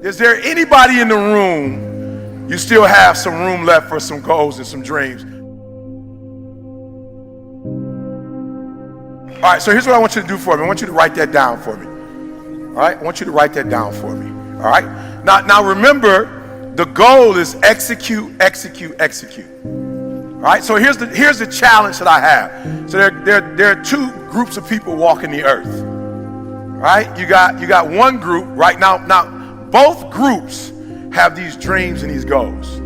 Is there anybody in the room, you still have some room left for some goals and some dreams? All right, so here's what I want you to do for me. I want you to write that down for me. All right, I want you to write that down for me. All right, now remember, the goal is execute, execute, execute. All right, so here's the challenge that I have. So there are two groups of people walking the earth. All right, you got one group right now. Now both groups have these dreams and these goals.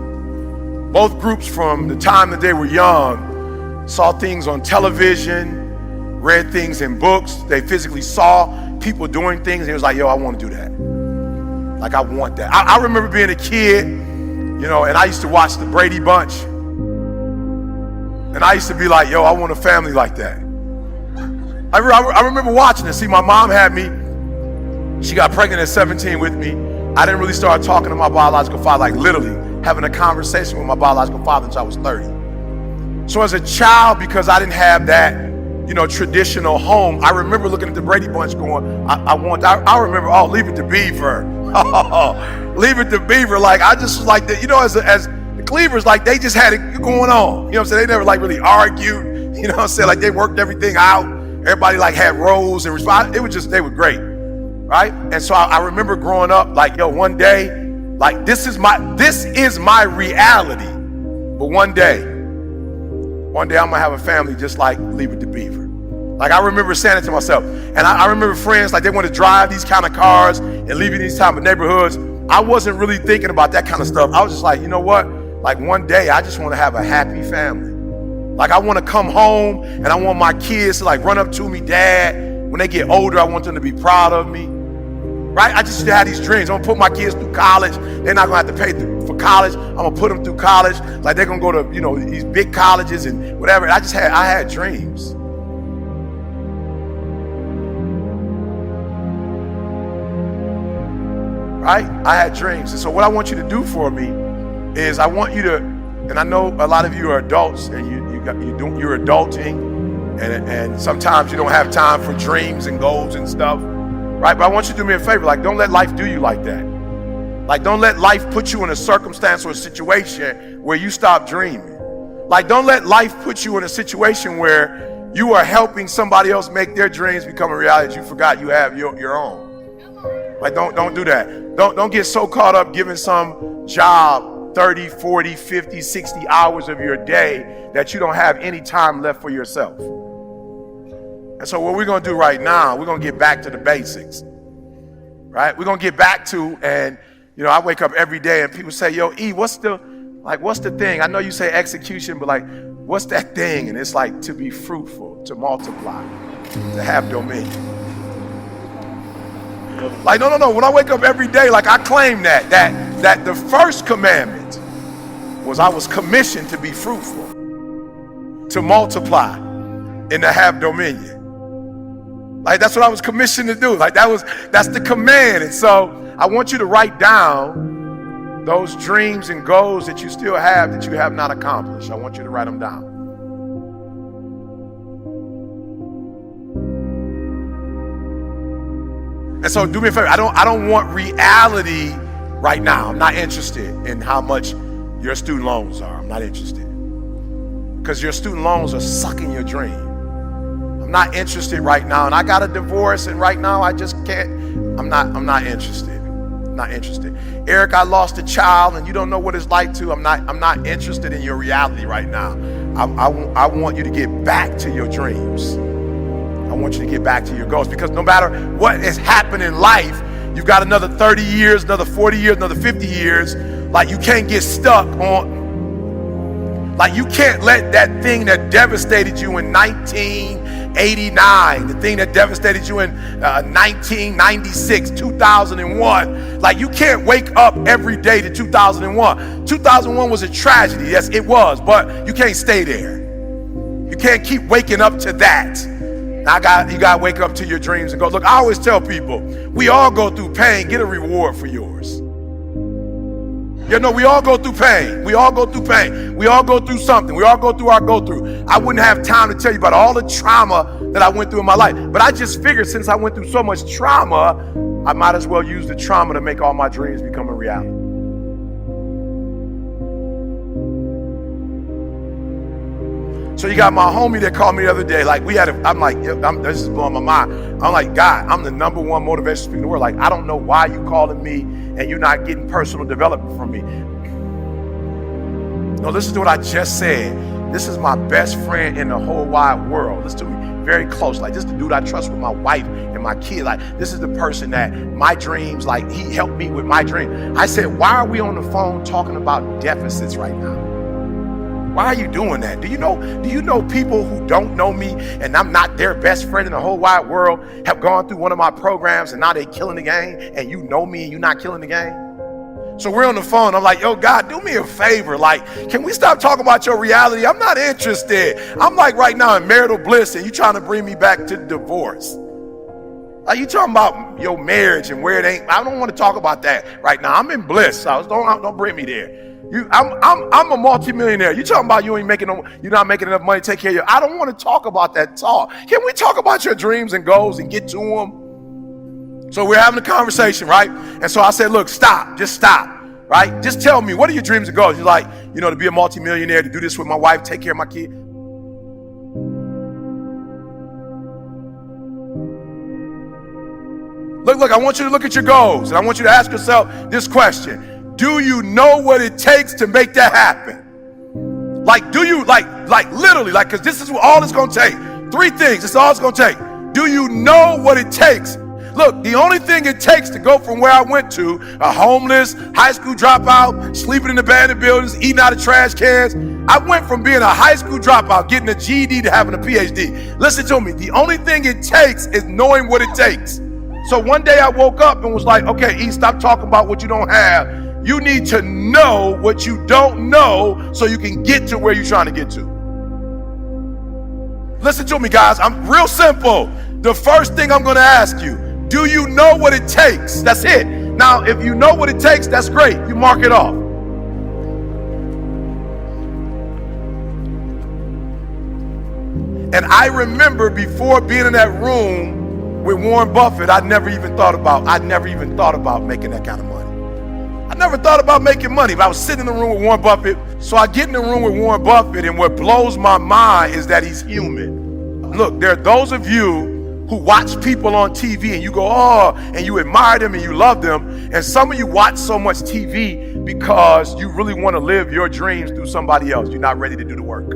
Both groups, from the time that they were young, saw things on television, read things in books. They physically saw people doing things, and it was like, yo, I want to do that. Like, I want that. I remember being a kid, you know, and I used to watch the Brady Bunch. And I used to be like, yo, I want a family like that. I remember watching it. See, my mom had me. She got pregnant at 17 with me. I didn't really start talking to my biological father, like literally having a conversation with my biological father until I was 30. So as a child, because I didn't have that, you know, traditional home, I remember looking at the Brady Bunch going, I remember, oh, Leave It to Beaver. Leave It to Beaver. Like, I just was like, you know, as the Cleavers, like, they just had it going on. You know what I'm saying? They never like really argued. You know what I'm saying? Like, they worked everything out. Everybody like had roles and response. It was just, they were great, right? And so I remember growing up, like, yo, one day, like, this is my reality. But one day I'm gonna have a family just like Leave It to Beaver. Like, I remember saying it to myself. And I remember friends, like, they want to drive these kind of cars and live in these type of neighborhoods. I wasn't really thinking about that kind of stuff. I was just like, you know what? Like, one day I just want to have a happy family. Like, I want to come home and I want my kids to like run up to me, Dad. When they get older, I want them to be proud of me. Right? I just had these dreams. I'm gonna put my kids through college. They're not gonna have to pay for college. I'm gonna put them through college. Like, they're gonna go to, you know, these big colleges and whatever. I had dreams. Right? I had dreams. And so what I want you to do for me is, I want you to, and I know a lot of you are adults and you're adulting, and sometimes you don't have time for dreams and goals and stuff. Right? But I want you to do me a favor. Like, don't let life do you like that. Like, don't let life put you in a circumstance or a situation where you stop dreaming. Like, don't let life put you in a situation where you are helping somebody else make their dreams become a reality that you forgot you have your own. Like, don't do that. Don't get so caught up giving some job 30, 40, 50, 60 hours of your day that you don't have any time left for yourself. And so what we're going to do right now, we're going to get back to the basics, right? We're going to get back to, and, you know, I wake up every day and people say, yo, E, what's the thing? I know you say execution, but like, what's that thing? And it's like, to be fruitful, to multiply, to have dominion. Like, no. When I wake up every day, like, I claim that the first commandment was I was commissioned to be fruitful, to multiply, and to have dominion. Like, that's what I was commissioned to do. Like, that's the command. And so I want you to write down those dreams and goals that you still have that you have not accomplished. I want you to write them down. And so do me a favor. I don't want reality right now. I'm not interested in how much your student loans are. I'm not interested. Because your student loans are sucking your dream. I'm not interested right now. And I got a divorce, and right now I just can't. I'm not interested. I'm not interested. Eric, I lost a child and you don't know what it's like to. I'm not interested in your reality right now. I want you to get back to your dreams. I want you to get back to your goals, because no matter what has happened in life, you've got another 30 years, another 40 years, another 50 years. Like, you can't get stuck on, like, you can't let that thing that devastated you in 1989, the thing that devastated you in 1996, 2001, like, you can't wake up every day to 2001. 2001 was a tragedy, yes it was, but you can't stay there. You can't keep waking up to that. Now you gotta wake up to your dreams and go. Look, I always tell people, we all go through pain. Get a reward for yours. You know, we all go through pain. We all go through pain. We all go through something. We all go through our go through. I wouldn't have time to tell you about all the trauma that I went through in my life. But I just figured, since I went through so much trauma, I might as well use the trauma to make all my dreams become a reality. So you got my homie that called me the other day, like this is blowing my mind. I'm like, God, I'm the #1 motivational speaker in the world. Like, I don't know why you calling me and you're not getting personal development from me. No, listen to what I just said. This is my best friend in the whole wide world. Listen to me very close. Like, this is the dude I trust with my wife and my kid. Like, this is the person that my dreams, like, he helped me with my dream. I said, why are we on the phone talking about deficits right now? Why are you doing that? Do you know people who don't know me and I'm not their best friend in the whole wide world have gone through one of my programs and now they killing the game, and you know me and you're not killing the game? So we're on the phone. I'm like, yo, God, do me a favor. Like, can we stop talking about your reality? I'm not interested. I'm like right now in marital bliss and you trying to bring me back to divorce. Like, you talking about your marriage and where it ain't. I don't want to talk about that right now. I'm in bliss. So don't bring me there. I'm a multimillionaire. You talking about you're not making enough money to take care of you. I don't want to talk about that talk. Can we talk about your dreams and goals and get to them? So we're having a conversation, right? And so I said, look, just stop, right? Just tell me, what are your dreams and goals? He's like, to be a multimillionaire, to do this with my wife, take care of my kid. Look, I want you to look at your goals and I want you to ask yourself this question. Do you know what it takes to make that happen? Like, do you, like literally, like, because this is all it's going to take. 3 things, this is all it's going to take. Do you know what it takes? Look, the only thing it takes to go from where I went to, a homeless, high school dropout, sleeping in abandoned buildings, eating out of trash cans. I went from being a high school dropout, getting a GED, to having a PhD. Listen to me, the only thing it takes is knowing what it takes. So one day I woke up and was like, okay, E, stop talking about what you don't have. You need to know what you don't know so you can get to where you're trying to get to. Listen to me, guys. I'm real simple. The first thing I'm going to ask you, do you know what it takes? That's it. Now, if you know what it takes, that's great. You mark it off. And I remember before being in that room with Warren Buffett, I never even thought about making that kind of money. I never thought about making money, but I was sitting in the room with Warren Buffett. So I get in the room with Warren Buffett, and what blows my mind is that he's human. Look, there are those of you who watch people on TV and you go, oh, and you admire them and you love them. And some of you watch so much TV because you really want to live your dreams through somebody else. You're not ready to do the work.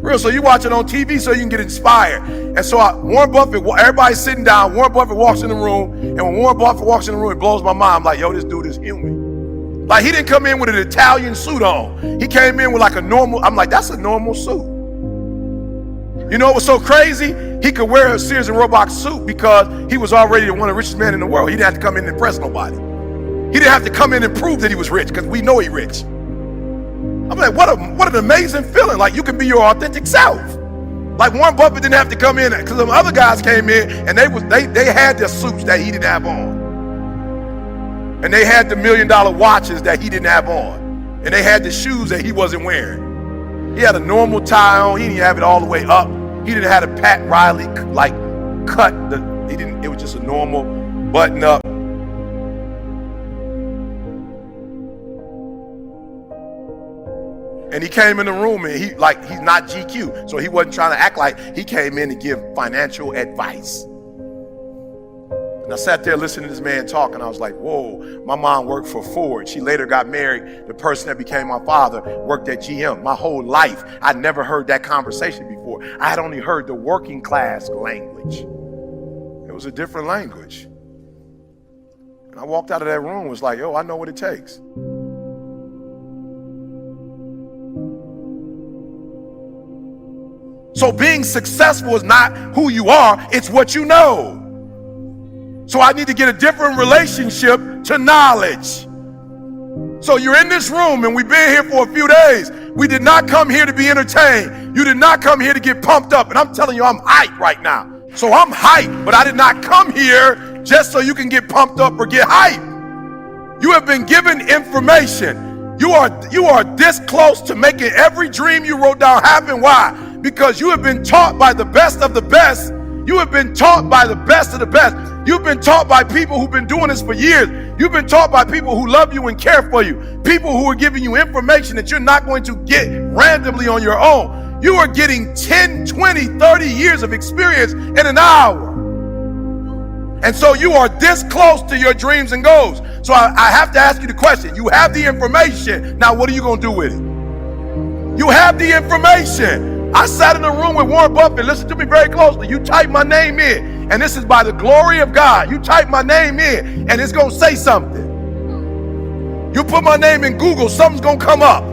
Real, so you watch it on TV so you can get inspired. And so Warren Buffett, everybody's sitting down, Warren Buffett walks in the room, and when Warren Buffett walks in the room, it blows my mind. I'm like, yo, this dude is human. Like, he didn't come in with an Italian suit on. He came in with like a normal, I'm like, that's a normal suit. You know what was so crazy? He could wear a Sears and Roebuck suit because he was already one of the richest men in the world. He didn't have to come in and impress nobody. He didn't have to come in and prove that he was rich because we know he's rich. I'm like, what an amazing feeling. Like, you can be your authentic self. Like, Warren Buffett didn't have to come in because some other guys came in and they had their suits that he didn't have on. And they had the $1 million watches that he didn't have on. And they had the shoes that he wasn't wearing. He had a normal tie on. He didn't have it all the way up. He didn't have a Pat Riley like cut. It was just a normal button up. And he came in the room and he's not GQ. So he wasn't trying to act like he came in to give financial advice. And I sat there listening to this man talk and I was like, whoa, my mom worked for Ford. She later got married. The person that became my father worked at GM. My whole life, I never heard that conversation before. I had only heard the working class language. It was a different language. And I walked out of that room and was like, yo, I know what it takes. So being successful is not who you are, it's what you know. So I need to get a different relationship to knowledge. So you're in this room and we've been here for a few days. We did not come here to be entertained. You did not come here to get pumped up. And I'm telling you, I'm hyped right now. So I'm hyped, but I did not come here just so you can get pumped up or get hyped. You have been given information. You are this close to making every dream you wrote down happen. Why? Because you have been taught by the best of the best. You have been taught by the best of the best. You've been taught by people who've been doing this for years. You've been taught by people who love you and care for you. People who are giving you information that you're not going to get randomly on your own. You are getting 10, 20, 30 years of experience in an hour. And so you are this close to your dreams and goals. So I have to ask you the question. You have the information. Now what are you going to do with it? You have the information. I sat in a room with Warren Buffett. Listen to me very closely. You type my name in, and this is by the glory of God. You type my name in, and it's going to say something. You put my name in Google, something's going to come up.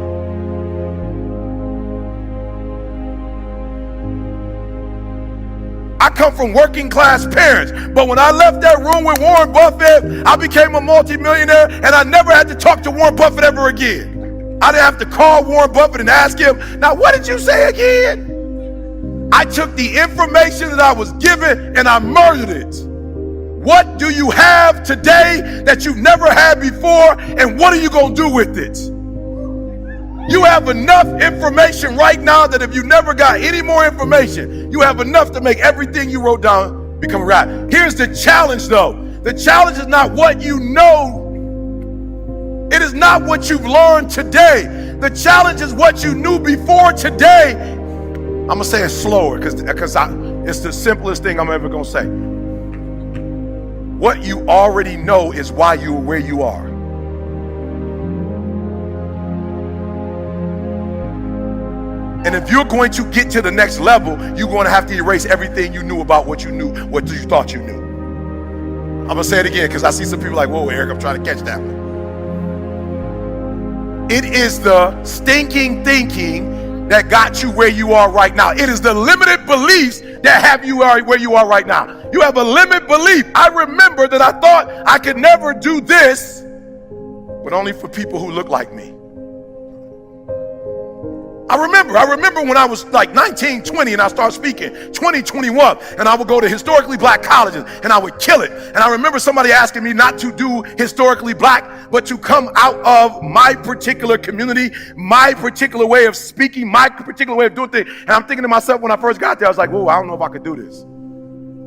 I come from working class parents, but when I left that room with Warren Buffett, I became a multimillionaire, and I never had to talk to Warren Buffett ever again. I didn't have to call Warren Buffett and ask him, now what did you say again? I took the information that I was given and I murdered it. What do you have today that you've never had before, and what are you going to do with it? You have enough information right now that if you never got any more information, you have enough to make everything you wrote down become a reality. Here's the challenge though. The challenge is not what you know. It is not what you've learned today. The challenge is what you knew before today. I'm going to say it slower because it's the simplest thing I'm ever going to say. What you already know is why you are where you are. And if you're going to get to the next level, you're going to have to erase everything you knew about what you knew, what you thought you knew. I'm going to say it again because I see some people like, whoa, Eric, I'm trying to catch that one. It is the stinking thinking that got you where you are right now. It is the limited beliefs that have you where you are right now. You have a limited belief. I remember that I thought I could never do this, but only for people who look like me. I remember when I was like 19, 20 and I started speaking, 20, 21, and I would go to historically black colleges and I would kill it. And I remember somebody asking me not to do historically black, but to come out of my particular community, my particular way of speaking, my particular way of doing things. And I'm thinking to myself when I first got there, I was like, whoa, I don't know if I could do this.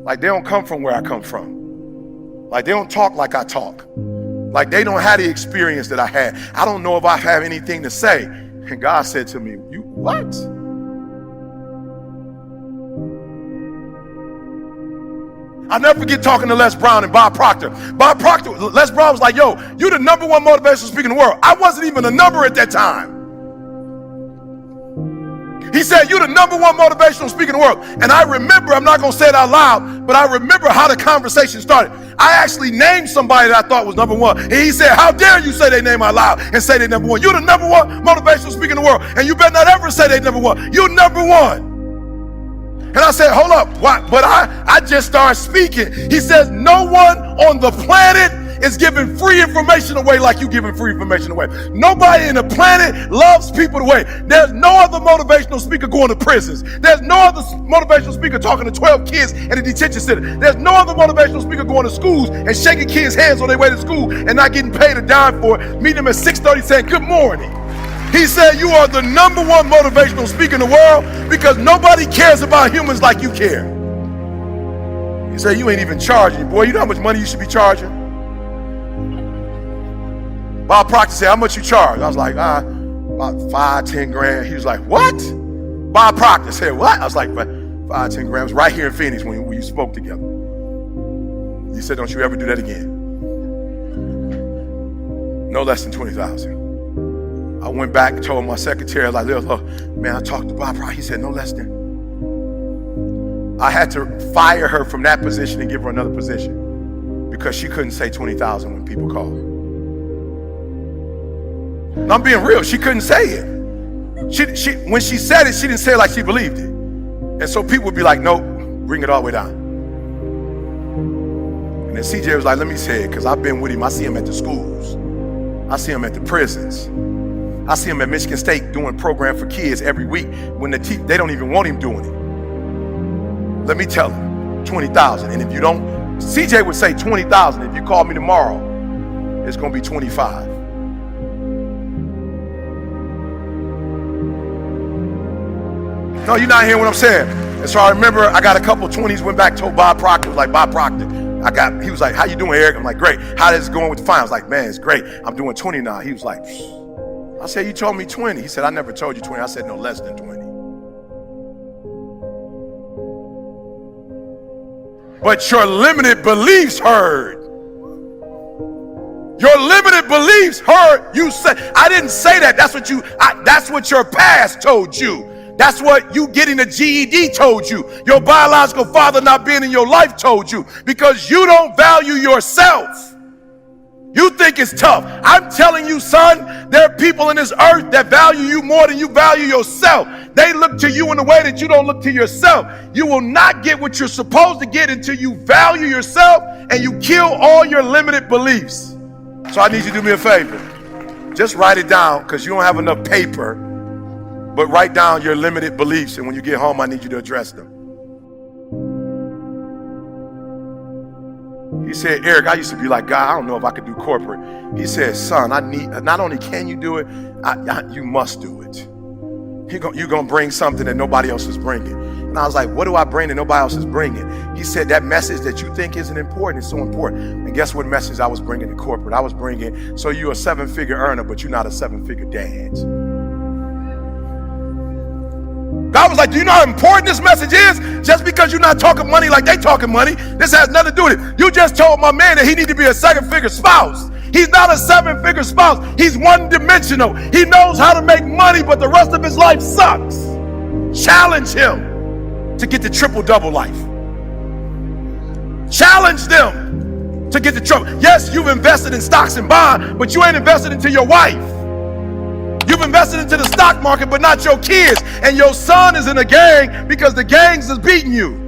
Like they don't come from where I come from. Like they don't talk like I talk. Like they don't have the experience that I had. I don't know if I have anything to say. And God said to me, you what? I'll never forget talking to Les Brown and Bob Proctor. Les Brown was like, yo, you the #1 motivational speaker in the world. I wasn't even a number at that time. He said, you're the #1 motivational speaker in the world. And I remember, I'm not going to say it out loud, but I remember how the conversation started. I actually named somebody that I thought was #1. And he said, how dare you say their name out loud and say they're #1. You're the #1 motivational speaker in the world. And you better not ever say they're #1. You're #1. And I said, hold up, what? But I just started speaking. He says, no one on the planet is giving free information away like you giving free information away. Nobody in the planet loves people the way. There's no other motivational speaker going to prisons. There's no other motivational speaker talking to 12 kids in a detention center. There's no other motivational speaker going to schools and shaking kids' hands on their way to school and not getting paid a dime for it, meeting them at 6:30 saying good morning. He said you are the #1 motivational speaker in the world because nobody cares about humans like you care. He said you ain't even charging. Boy, you know how much money you should be charging? Bob Proctor said, how much you charge? I was like, about 5, 10 grand. He was like, what? Bob Proctor said, what? I was like, 5, 10 grand. It was right here in Phoenix when you spoke together. He said, don't you ever do that again. No less than 20,000. I went back and told my secretary, I was like, look, man, I talked to Bob Proctor. He said, no less than. I had to fire her from that position and give her another position because she couldn't say 20,000 when people called. I'm being real. She couldn't say it. When she said it, she didn't say it like she believed it. And so people would be like, nope, bring it all the way down. And then CJ was like, let me say it because I've been with him. I see him at the schools. I see him at the prisons. I see him at Michigan State doing program for kids every week when they don't even want him doing it. Let me tell him, 20,000. And if you don't, CJ would say 20,000. If you call me tomorrow, it's going to be 25. No, you're not hearing what I'm saying. And so I remember I got a couple 20s, went back, told Bob Proctor, was like, Bob Proctor, He was like, how you doing, Eric? I'm like, great. How is it going with the fine? I was like, man, it's great. I'm doing 20 now. He was like, I said, you told me 20. He said, I never told you 20. I said, no, less than 20. But your limited beliefs heard. Your limited beliefs heard you say. I didn't say that. That's what your past told you. That's what you getting a GED told you. Your biological father not being in your life told you, because you don't value yourself. You think it's tough. I'm telling you, son, there are people in this earth that value you more than you value yourself. They look to you in a way that you don't look to yourself. You will not get what you're supposed to get until you value yourself and you kill all your limited beliefs. So I need you to do me a favor. Just write it down, because you don't have enough paper. But write down your limited beliefs, and when you get home, I need you to address them. He said, Eric, I used to be like, God, I don't know if I could do corporate. He said, son, not only can you do it, you must do it. You're going to bring something that nobody else is bringing. And I was like, what do I bring that nobody else is bringing? He said, that message that you think isn't important is so important. And guess what message I was bringing to corporate? I was bringing, so you're a 7-figure earner, but you're not a 7-figure dad. God was like, do you know how important this message is? Just because you're not talking money like they talking money, this has nothing to do with it. You just told my man that he need to be a 7-figure spouse. He's not a 7-figure spouse. He's one-dimensional. He knows how to make money, but the rest of his life sucks. Challenge him to get the triple-double life. Challenge them to get the trouble. Yes, you've invested in stocks and bonds, but you ain't invested into your wife. You've invested into the stock market, but not your kids. And your son is in a gang because the gangs is beating you.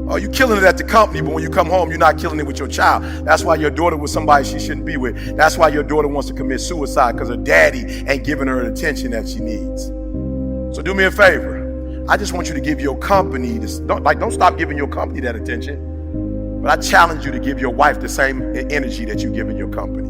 Oh, you're killing it at the company, but when you come home, you're not killing it with your child. That's why your daughter with somebody she shouldn't be with. That's why your daughter wants to commit suicide, because her daddy ain't giving her the attention that she needs. So do me a favor. I just want you to give your company this. Don't stop giving your company that attention. But I challenge you to give your wife the same energy that you give in your company.